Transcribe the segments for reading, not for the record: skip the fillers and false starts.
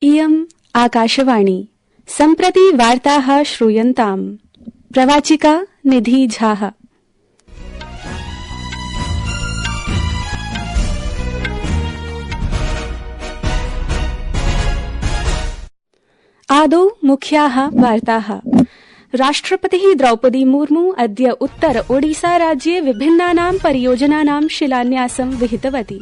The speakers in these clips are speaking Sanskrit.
इयम् आकाशवाणी सम्प्रति वार्ताः श्रूयन्ताम्। प्रवाचिका निधि झा। आदौ मुख्याः वार्ताः। राष्ट्रपतिः द्रौपदी मुर्मू अद्य उत्तर ओडिसा राज्ये विभिन्नानां परियोजनानां शिलान्यासं विहितवती।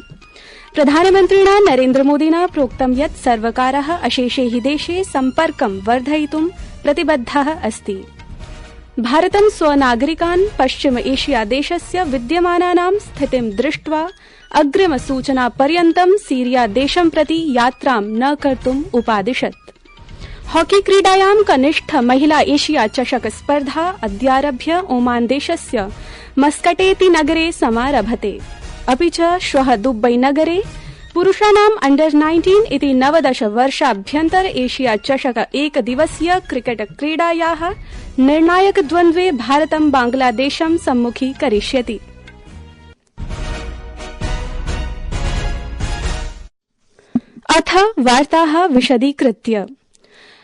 प्रधानमन्त्रिणा नरेन्द्रमोदिना प्रोक्तं यत् सर्वकारः अशेषे हि देशे सम्पर्कं वर्धयितुं प्रतिबद्धः अस्ति। भारतं स्वनागरिकान् पश्चिम एशिया देशस्य विद्यमानानां स्थितिं दृष्ट्वा अग्रिमसूचनापर्यन्तं सीरिया देशं प्रति यात्रां न कर्तुम् उपादिशत्। हॉकी क्रीडायां कनिष्ठ महिला एशिया चषक स्पर्धा अद्यारभ्य ओमान देशस्य मस्कटेति नगरे समारभते। अपि च श्वः दुबई नगरे पुरुषाणाम् अंडर-19 इति 19 वर्षाभ्यन्तर एशिया चषक एकदिवसीय क्रिकेट क्रीडायाः निर्णायक द्वन्द्वे भारतं बांग्लादेशं सम्मुखीकरिष्यति। अथ वार्ताः विशदीकृत्य।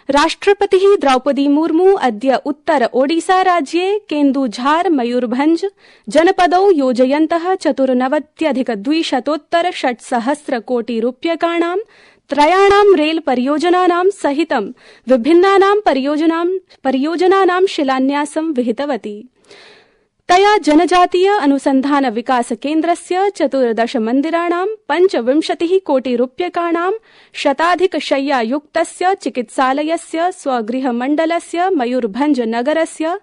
राष्ट्रपतिः द्रौपदी मुर्मू अद्य उत्तर ओडिसा राज्ये केन्दुझार मयूरभंज जनपदौ योजयन्तः 94,200 कोटि रूप्यकाणां त्रयाणां रेल परियोजनानां सहितं विभिन्नानां परियोजनानां शिलान्यासं विहितवती। तया जनजातीय अनुसंधान विकास केन्द्रस्य 14 मन्दिराणां 25 कोटि रूप्यकाणां शताधिकशय्यायुक्तस्य चिकित्सालयस्य स्वगृहमण्डलस्य मयूरभंज नगरस्य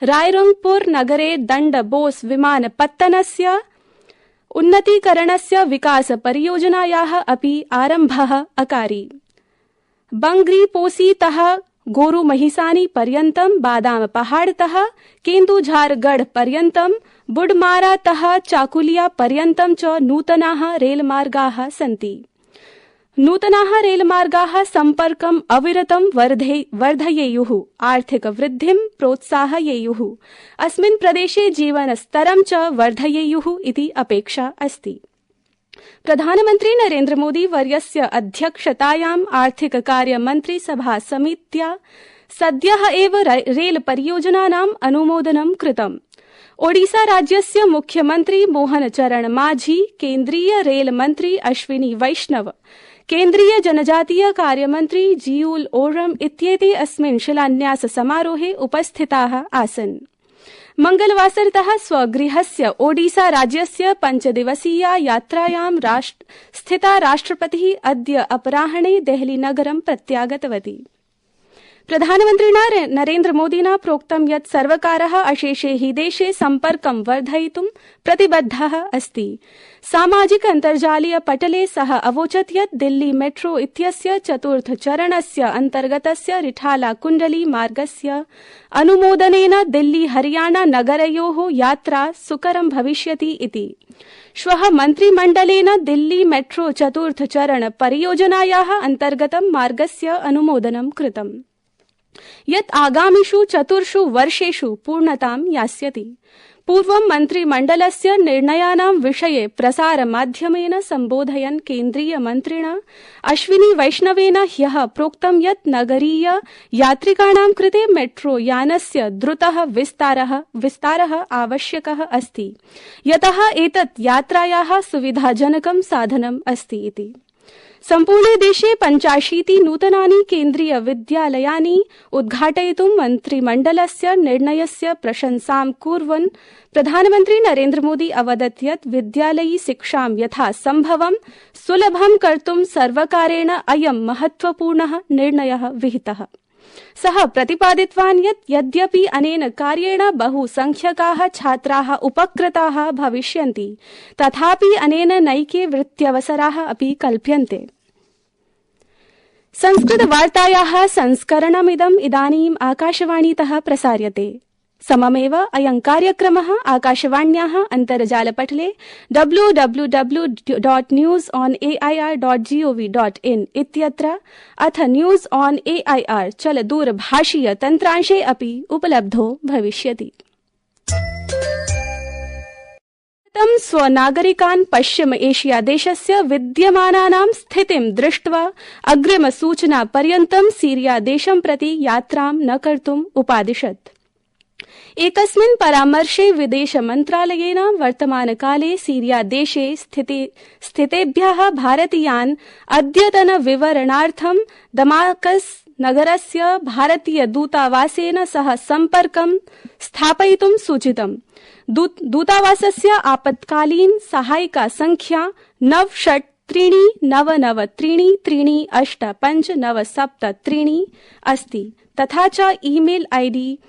रायरंगपुर नगरे दण्ड बोस विमानपत्तनस्य उन्नतीकरणस्य विकास परियोजनायाः अपि आरम्भः अकारि। बंग्रीपोसीतः गोरु महिसानी पर्यन्तं बादाम पहाड़तः केन्दुझारगढ़ पर्यन्तं बुडमारातः चाकुलिया पर्यन्तं च नूतनाः रेलमार्गाः सन्ति। नूतनाः रेलमार्गाः सम्पर्कम् अविरतं वर्धयेयुः, आर्थिक वृद्धिं प्रोत्साहयेयुः, अस्मिन् प्रदेशे जीवनस्तरं च वर्धयेयुः इति अपेक्षा अस्ति। प्रधानमन्त्री नरेन्द्रमोदी वर्यस्य अध्यक्षतायाम् आर्थिक कार्य मन्त्री सभा समित्या सद्यः एव रेल परियोजनानाम् अनुमोदनं कृतम्। ओडिसा राज्यस्य मुख्यमन्त्री मोहन चरण माझी, केन्द्रीय रेल मन्त्री अश्विनी वैष्णव, केन्द्रीय जनजातीय कार्यमन्त्री जीउल ओरम इत्येते अस्मिन् शिलान्यास समारोहे उपस्थिताः आसन्। मंगलवासरतः स्वगृहस्य ओडिसा राज्यस्य 5 दिवसीया यात्रायां स्थिता राष्ट्रपतिः अद्य अपराह्णे देहली नगरं प्रत्यागतवती। प्रधानमन्त्रिणा नरेन्द्रमोदिना प्रोक्तं यत् सर्वकारः अशेषे हि देशे सम्पर्कं वर्धयितुं प्रतिबद्धः अस्ति। सामाजिक अन्तर्जालीय पटले सः अवोचत् यत् दिल्ली मेट्रो इत्यस्य 4th चरणस्य अन्तर्गतस्य रिठाला कुण्डली मार्गस्य अनुमोदनेन दिल्ली हरियाणा नगरयोः यात्रा सुकरं भविष्यति इति। श्वः मन्त्रिमण्डलेन दिल्ली मेट्रो 4th चरण परियोजनायाः अन्तर्गतं मार्गस्य अनुमोदनं कृतम्, यत् आगामिषु 4 वर्षेषु पूर्णतां यास्यति। पूर्वं मन्त्रिमण्डलस्य निर्णयानां विषये प्रसारमाध्यमेन सम्बोधयन् केन्द्रीय मन्त्रिणा अश्विनी वैष्णवेन ह्यः प्रोक्तं यत् नगरीय यात्रिकाणां कृते मेट्रो यानस्य द्रुतः विस्तारः आवश्यकः अस्ति, यतः एतत् यात्रायाः सुविधाजनकं साधनम् अस्ति इति। सम्पूर्णे देशे 85 नूतनानि केन्द्रीय विद्यालयानि उद्घाटयितुं मन्त्रिमण्डलस्य निर्णयस्य प्रशंसां कुर्वन् प्रधानमन्त्री नरेन्द्रमोदी अवदत् यत् विद्यालयी शिक्षां यथा सम्भवं सुलभं कर्तुं सर्वकारेण अयं महत्वपूर्णः निर्णयः विहितः। सः प्रतिपादितवान् यत् यद्यपि अनेन कार्येण बहुसंख्यकाः छात्राः उपकृताः भविष्यन्ति, तथापि अनेन नैके वृत्त्यवसराः अपि कल्प्यन्ते। संस्कृतवार्तायाः संस्करणमिदम् इदानीम् आकाशवाणीतः प्रसार्यते। सममेव अयं कार्यक्रमः आकाशवाण्याः अन्तर्जालपटले www.newsonair.gov.in इत्यत्र अथ न्यूज ऑन एआईआर चलदूरभाषीय तन्त्रांशे अपि उपलब्धो भविष्यति। भारतं स्वनागरिकान् पश्चिम एशिया देशस्य विद्यमानानां स्थितिं दृष्ट्वा अग्रिमसूचनापर्यन्तं सीरिया देशं प्रति यात्रां न कर्तुम् उपादिशत्। एकस्मिन् परामर्शे विदेश मन्त्रालयेन वर्तमानकाले सीरिया देशे स्थितेभ्यः भारतीयान् अद्यतन विवरणार्थं दमास्कस् नगरस्य भारतीय दूतावासेन सह सम्पर्कं स्थापयितुं सूचितम्। दूतावासस्य आपत्कालीन सहायिका संख्या 983999385973 अस्ति तथा च ईमेल आईडी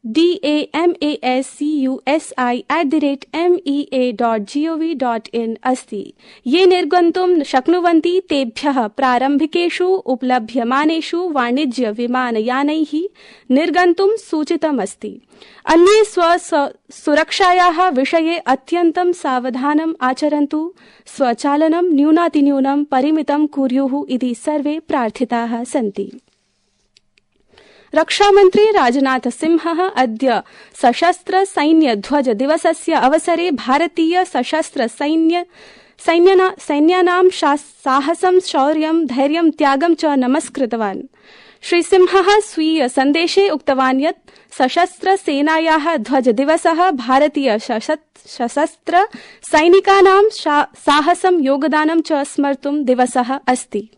damasusi@mea.gov.in अस्ति। ये निर्गन्तुं शक्नुवन्ति तेभ्यः प्रारम्भिकेषु उपलभ्यमानेषु वाणिज्य विमानयानैः निर्गन्तुं सूचितमस्ति। अन्ये सुरक्षायाः विषये अत्यन्तं सावधानम् आचरन्तु, स्वचालनं न्यूनातिन्यूनं परिमितं कुर्युः इति सर्वे प्रार्थिताः सन्ति। रक्षामन्त्री राजनाथ सिंहः अद्य सशस्त्र सैन्य ध्वज दिवसस्य अवसरे भारतीय सशस्त्र सैन्यानां साहसं, शौर्यं, धैर्यं, त्यागं च नमस्कृतवान्। श्री सिंहः स्वीय सन्देशे उक्तवान् यत् सशस्त्र सेनायाः ध्वज दिवसः भारतीय सशस्त्र सैनिकानां साहसं, योगदानं च स्मर्तुं दिवसः अस्ति।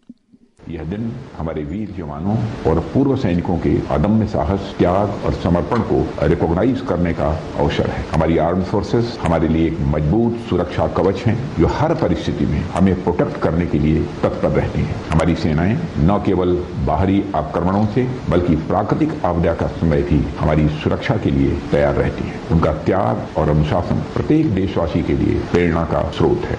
यह दिन हमारे वीर जवानों और पूर्व सैनिकों के अदम्य साहस, त्याग और समर्पण को रिकॉग्नाइज करने का अवसर है। हमारी आर्म्ड फोर्सेस हमारे लिए एक मजबूत सुरक्षा कवच हैं, जो हर परिस्थिति में हमें प्रोटेक्ट करने के लिए तत्पर रहती हैं। हमारी सेनाएं न केवल बाहरी आक्रमणों से बल्कि प्राकृतिक आपदा का समय भी हमारी सुरक्षा के लिए तैयार रहती हैं। उनका त्याग और अनुशासन प्रत्येक देशवासी के लिए प्रेरणा का स्रोत है।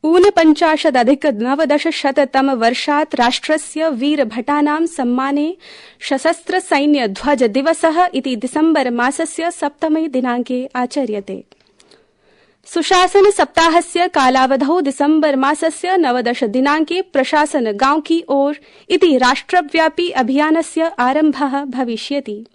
49-19 वर्षात् राष्ट्रस्य वीरभटानां सम्माने सशस्त्र सैन्य ध्वज दिवसः इति दिसम्बर मासस्य 7 दिनाङ्के आचर्यते। सुशासन सप्ताहस्य कालावधौ दिसम्बर मासस्य 19 दिनाङ्के प्रशासन गांव की ओर इति राष्ट्रव्यापी अभियानस्य आरम्भः भविष्यति।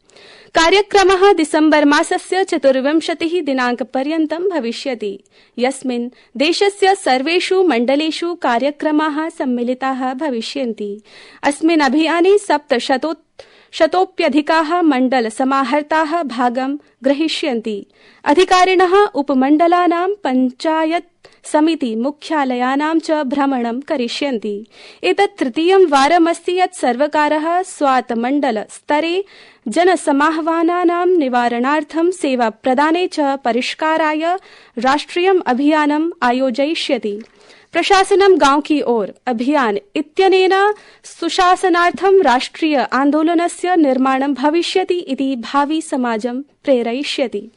कार्यक्रमः दिसम्बर मासस्य 24 दिनाङ्कपर्यन्तं भविष्यति, यस्मिन् देशस्य सर्वेषु मण्डलेषु कार्यक्रमाः सम्मिलिताः भविष्यन्ति। अस्मिन् अभियाने 700तोऽप्यधिकाः मण्डल समाहर्ताः भागं ग्रहीष्यन्ति। अधिकारिणः उपमण्डलानां पञ्चायत समिति मुख्यालयानां च भ्रमणं करिष्यन्ति। एतत् तृतीयं वारमस्ति यत् सर्वकारः स्वात् मण्डल स्तरे जनसमाह्वानानां निवारणार्थं सेवा प्रदाने च परिष्काराय राष्ट्रियम् अभियानम् आयोजयिष्यति। प्रशासनं गांव की ओर अभियान इत्यनेन सुशासनार्थं राष्ट्रिय आन्दोलनस्य निर्माणं भविष्यति इति भावी समाजं प्रेरयिष्यति।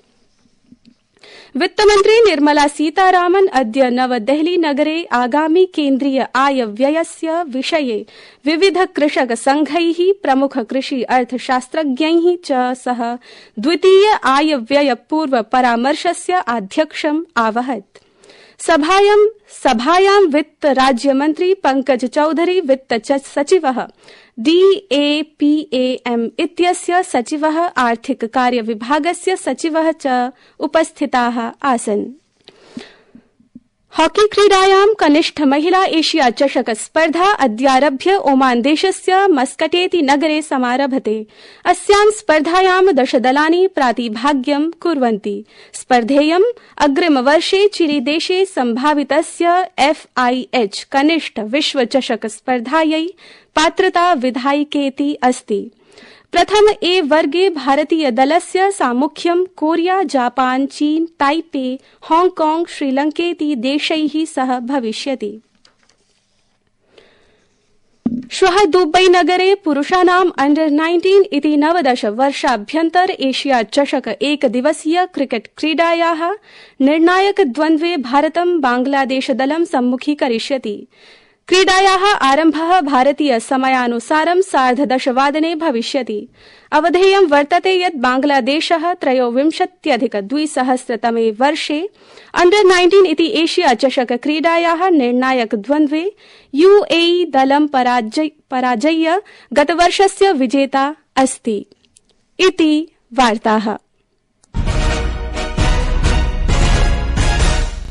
वित्तमन्त्री निर्मला सीतारामन् अद्य नवदेहली नगरे आगामी केन्द्रीय आय व्ययस्य विषये विविध कृषक संघैः, प्रमुख कृषि अर्थशास्त्रज्ञैः च सह द्वितीय आय व्यय पूर्व परामर्शस्य आध्यक्षम् आवहत्। सभायां वित्त राज्यमन्त्री पंकज चौधरी, वित्त सचिवः, DAPAM इत्यस्य सचिवः, आर्थिक कार्य विभागस्य सचिवः च उपस्थिताः आसन्। हॉकी क्रीडायां कनिष्ठ महिला एशिया चषक स्पर्धा अद्यारभ्य ओमान देशस्य मस्कटेति नगरे समारभते। अस्यां स्पर्धायां 10 दलानि प्रातिभाग्यं कुर्वन्ति। स्पर्धेयं अग्रिमवर्षे चिलीदेशे सम्भावितस्य FIH कनिष्ठ विश्व चषक स्पर्धायै पात्रता विधायिकेति अस्ति। प्रथम ए वर्गे भारतीय दलस्य सामुख्यं कोरिया, जापान, चीन, ताइपे, हांगकांग, श्रीलंकेति देशैः सह भविष्यति। श्वः दुबई नगरे पुरुषाणाम् अंडर 19 इति 19 वर्षाभ्यन्तर एशिया चषक एकदिवसीय क्रिकेट क्रीडायाः निर्णायक द्वन्द्वे भारतं बांग्लादेश दलं सम्मुखीकरिष्यति। क्रीडायाः आरम्भः भारतीय समयानुसारं 10:30 वादने भविष्यति। अवधेयं वर्तते यत् बांग्लादेशः 23-2000 वर्षे अंडर 19 इति एशिया चषक क्रीडायाः निर्णायक द्वन्द्वे UAE दलं पराजय्य गतवर्षस्य विजेता अस्ति इति वार्ताः।